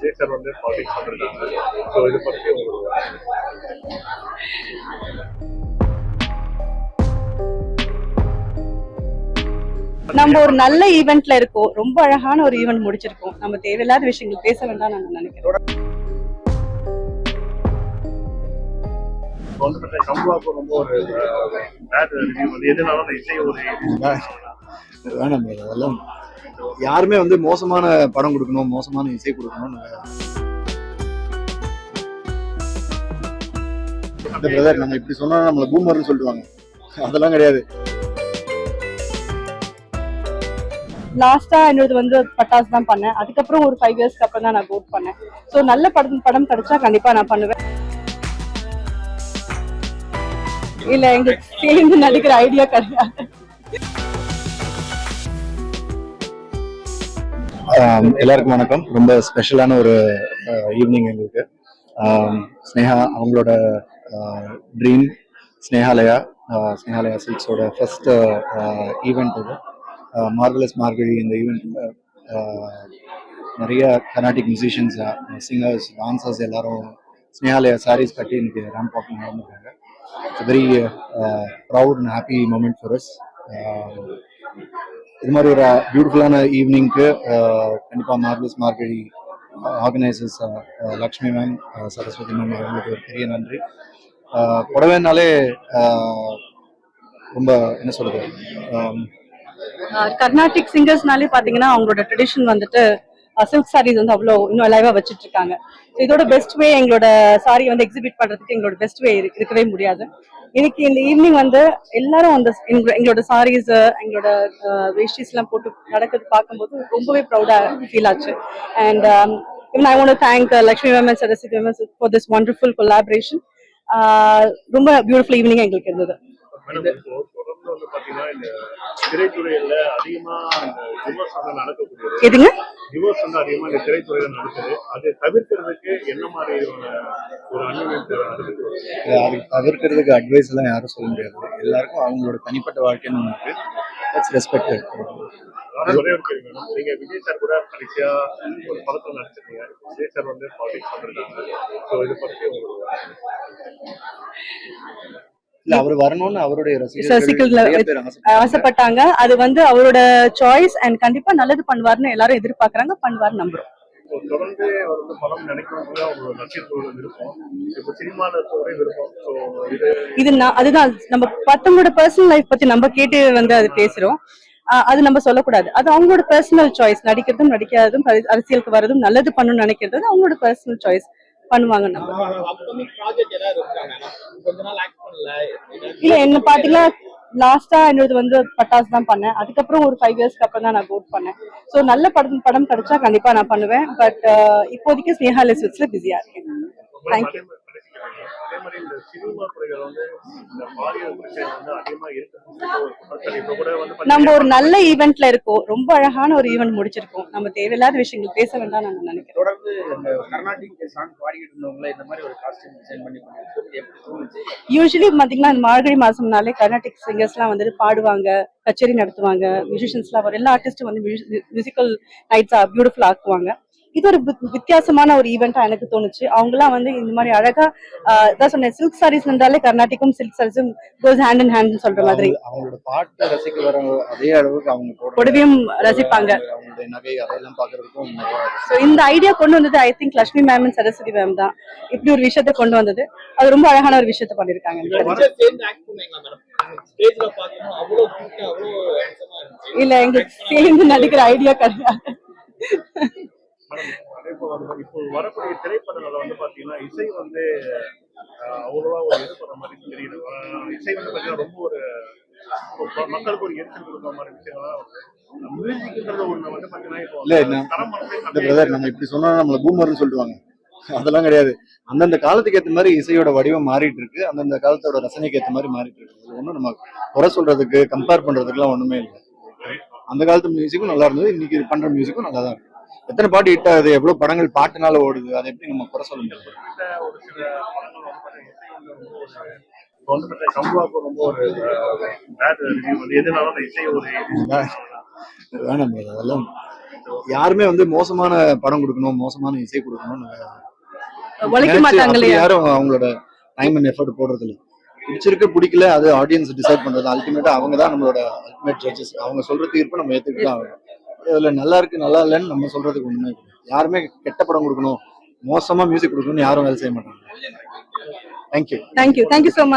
Vijay sir வந்து politics வந்திருக்காங்க. So இதை பற்றி உங்களுக்கு நம்ம ஒரு நல்ல ஈவெண்ட்ல இருக்கோம், ரொம்ப அழகான ஒரு ஈவெண்ட் முடிச்சிருக்கோம். நம்ம தேவையில்லாத விஷயங்கள் பேச வேண்டாம் நான் நினைக்கிறேன். கம்புவாக்கு ரொம்ப ஒரு பேட் ரிவ்யூ வந்து எதுனாலும் அந்த இசை ஒரு வேணாம் அதெல்லாம் யாருமே வந்து மோசமான படம் கொடுக்கணும், மோசமான இசை கொடுக்கணும்னு பிரதர் நம்ம இப்படி சொன்னா நம்மள பூமர்னு சொல்லுவாங்க. அதெல்லாம் கிடையாது. லாஸ்டா என்னோட வந்து பட்டாஸ் தான் பண்ணேன். அதுக்கப்புறம் ஒரு 5 இயர்ஸ்க்கு அப்புறம் தான் நான் கோட் பண்ணேன். ஸோ நல்ல படம் கிடைச்சா கண்டிப்பா நான் பண்ணுவேன். இல்ல எங்களுக்கு சேர்ந்து நடிக்கிற ஐடியா கிடையாது. எல்லாருக்கும் வணக்கம். ரொம்ப ஸ்பெஷலான ஒரு ஈவினிங் எங்களுக்கு. ஸ்னேகா அவங்களோட ட்ரீம் ஸ்னேகாலயா சில்க்ஸோட ஃபர்ஸ்ட் ஈவெண்ட் இது. மார்வலஸ் மார்கழி இந்த ஈவெண்ட்ல நிறைய கர்நாடிக் மியூசிஷியன்ஸ், சிங்கர்ஸ், டான்சர்ஸ் எல்லாரும் ஸ்னேகாலயா சாரீஸ் கட்டி இன்னைக்கு ரேம்ப் வாக்கிங் நடந்துருக்காங்க. It's very proud and happy moment for us. இது மாதிரி ஒரு பியூட்டிஃபுல்லான ஈவினிங்க்கு கண்டிப்பாக marvellous Margazhi organisers Lakshmi ma'am, Saraswathi ma'am அவங்களுக்கு ஒரு பெரிய நன்றி. புடவைனாலே ரொம்ப என்ன சொல்றது, கர்நாடிக் சிங்கர்ஸ்னாலே பாத்தீங்கன்னா அவங்களோட ட்ரெடிஷன் வந்துட்டு சில்க் சாரீஸ் வந்து அவ்வளோ இன்னும் அலைவா வச்சுட்டு இருக்காங்க. இதோட பெஸ்ட் வே எங்களோட சாரி வந்து எக்ஸிபிட் பண்றதுக்கு எங்களோட பெஸ்ட் வே இருக்கவே முடியாது. இன்னைக்கு இந்த ஈவினிங் வந்து எல்லாரும் அந்த எங்களோட சாரீஸ், எங்களோட வேஷ்டிஸ் எல்லாம் போட்டு நடக்கிறது பார்க்கும்போது ரொம்பவே ப்ரௌடா ஃபீல் ஆச்சு. And even I want to thank Lakshmi Ma'am and Saraswati Ma'am for this wonderful collaboration. ரொம்ப பியூட்டிஃபுல் ஈவினிங் எங்களுக்கு இருந்தது. வந்து பாத்தீங்கன்னா இந்த திரைத்துறையில அதிகமா இந்த டிவோர்ஸ் வந்து நடக்கக்கூடியது. எதுங்க டிவோர்ஸ் வந்து அதிகமா இந்த திரைத்துறையில நடக்குது. அதை தவிர்க்கிறதுக்கு என்ன மாதிரி ஒரு அது தவிர்க்கிறதுக்கு அட்வைஸ் எல்லாம் யாரும் சொல்ல முடியாது. எல்லாருக்கும் அவங்களோட தனிப்பட்ட வாழ்க்கைன்னு ஒன்று இருக்கு. That's respected. ஒரே ஒரு கேள்வி வேணும். நீங்க விஜய் சார் கூட கடைசியா ஒரு படத்துல நடிச்சிருக்கீங்க. விஜய் சார் வந்து பாலிடிக்ஸ் வந்திருக்காங்க. ஸோ இதை பற்றி உங்களுக்கு அவர் வரணும்னு அவருடைய ரசிகர்கள் ஆசைப்பட்டாங்க. அது வந்து அவரோட சாய்ஸ் அண்ட் கண்டிப்பா நல்லது பண்ணுவார்னு எல்லாரும் எதிர்பார்க்கறாங்க. பண்ணுவார் நம்புறோம். தொடர்ந்து அவர் வந்து படம் நினைக்கிறவங்க அவங்களோட நட்சத்திரோட விருப்பம், இப்போ சினிமால இருக்கவரே விருப்பம். ஸோ இது அதுதான் நம்ம மத்தவங்களோட பர்சனல் லைஃப் பத்தி நம்ம கேட்டு வந்து அது பேசுறோம். அது நம்ம சொல்லக்கூடாது. அது அவங்களோட பர்சனல் சாய்ஸ். நடிக்கிறதும் நடிக்காததும் அரசியலுக்கு வரதும் நல்லது பண்ணணும்னு நினைக்கிறது அவங்களோட பர்சனல் சாய்ஸ். பண்ணுவாங்க. நம்ம இல்ல என்ன பாத்தீங்கன்னா லாஸ்டா என்னோட வந்து பட்டாஸ் தான் பண்ணேன். அதுக்கப்புறம் ஒரு 5 இயர்ஸ்க்கு அப்புறம் தான் நான் கோட் பண்ணேன். ஸோ நல்ல படம் கிடைச்சா கண்டிப்பா நான் பண்ணுவேன். பட் இப்போதைக்கு ஸ்னேகாலயா சில்க்ஸ்ல பிஸியா இருக்கேன். தேங்க்யூ. அதே மாதிரி இந்த சினிமா துறைகள் வந்து இந்த பாலியல் பிரச்சனை வந்து அதிகமா இருக்கு. நம்ம ஒரு நல்ல ஈவெண்ட்ல இருக்கோம், ரொம்ப அழகான ஒரு ஈவெண்ட் முடிச்சிருக்கோம். நம்ம தேவையில்லாத விஷயங்கள் பேச வேண்டாம் நான் நினைக்கிறேன். தொடர்ந்து இந்த கர்நாடிக் சாங் பாடிக்கிட்டு இருந்தவங்கள இந்த மாதிரி ஒரு காஸ்டியூம் டிசைன் பண்ணி யூஸ்வலி பாத்தீங்கன்னா மார்கழி மாசம்னாலே கர்நாடிக் சிங்கர்ஸ் எல்லாம் வந்துட்டு பாடுவாங்க, கச்சேரி நடத்துவாங்க, மியூசிஷியன்ஸ் எல்லாம் வரும். எல்லா ஆர்டிஸ்டும் வந்து மியூசிக்கல் நைட்ஸ் பியூட்டிஃபுல் ஆக்குவாங்க. இது ஒரு வித்தியாசமான ஒரு ஈவெண்டா எனக்கு தோணுச்சு. அவங்க எல்லாம் வந்து இந்த மாதிரி அழகா தான் சொன்னேன். சில்க் சாரீஸ் இருந்தாலே கர்நாடிக்கும் சில்க் சாரீஸும் கோஸ் ஹேண்ட் இன் ஹேண்ட் சொல்ற மாதிரி அவங்களோட பாட்டு ரசிக்க வர அதே அளவுக்கு அவங்க புடவையும் ரசிப்பாங்க. இந்த ஐடியா கொண்டு வந்தது I think Lakshmi ma'am and Saraswati ma'am தான் இப்படி ஒரு விஷயத்த கொண்டு வந்தது. அது ரொம்ப அழகான ஒரு விஷயத்த பண்ணிருக்காங்க. இல்ல எங்களுக்கு சேர்ந்து நடிக்கிற ஐடியா கிடையாது. இப்போ வரக்கூடிய திரைப்படங்களை வந்து பாத்தீங்கன்னா இசை வந்து அவ்வளவா ஒரு எதிர்ப்புற மாதிரி தெரியுது. இசை வந்து பாத்தீங்கன்னா ரொம்ப ஒரு மக்களுக்கு ஒரு எரிச்சல் கொடுக்குற மாதிரி விஷயங்கள்லாம் மியூசிக்ன்றது ஒண்ணு வந்து பாத்தீங்கன்னா இப்போ நம்ம இப்படி சொன்னா நம்மள பூமர்னு சொல்லுவாங்க. அதெல்லாம் கிடையாது. அந்தந்த காலத்துக்கு ஏற்ற மாதிரி இசையோட வடிவம் மாறிட்டு இருக்கு. அந்தந்த காலத்தோட ரசனைக்கு ஏற்ற மாதிரி மாறிட்டு இருக்கு. ஒன்றும் நம்ம குறை சொல்றதுக்கு கம்பேர் பண்றதுக்குலாம் ஒண்ணுமே இல்லை. அந்த காலத்து மியூசிக்கும் நல்லா இருந்தது, இன்னைக்கு பண்ற மியூசிக்கும் நல்லா தான் இருக்கு. எத்தனை பாட்டு ஹிட் ஆகுது, எவ்வளவு படங்கள் பாட்டுனால ஓடுது, அதை எப்படி நம்ம குறை சொல்ல முடியாது. ஒரு சில படங்கள் கம்புவாக்கு ரொம்ப ஒரு பேட் ரிவ்யூ வந்து எதுனாலும் அந்த இசை ஒரு வேணாம். அதெல்லாம் யாருமே வந்து மோசமான படம் கொடுக்கணும், மோசமான இசை கொடுக்கணும்னு உழைக்க நினைச்சு மாட்டாங்க அப்படி இல்லையா? யாரும் அவங்களோட டைம் அண்ட் எஃபர்ட் போடுறது இல்லை. பிடிச்சிருக்கு பிடிக்கல அது ஆடியன்ஸ் டிசைட் பண்றது. அல்டிமேட்டா அவங்க தான் நம்மளோட அல்டிமேட் ஜட்ஜஸ். அவங்க சொல்ற தீர்ப்பு நம்ம ஏத்துக்கிட்டு தான் ஆகணும். இதுல நல்லா இருக்கு நல்லா இல்லைன்னு நம்ம சொல்றதுக்கு ஒண்ணுமே இல்லை. யாருமே கெட்ட படம் கொடுக்கணும், மோசமா மியூசிக் கொடுக்கணும்னு யாரும் வேலை செய்ய மாட்டாங்க. தேங்க்யூ. Thank you so much.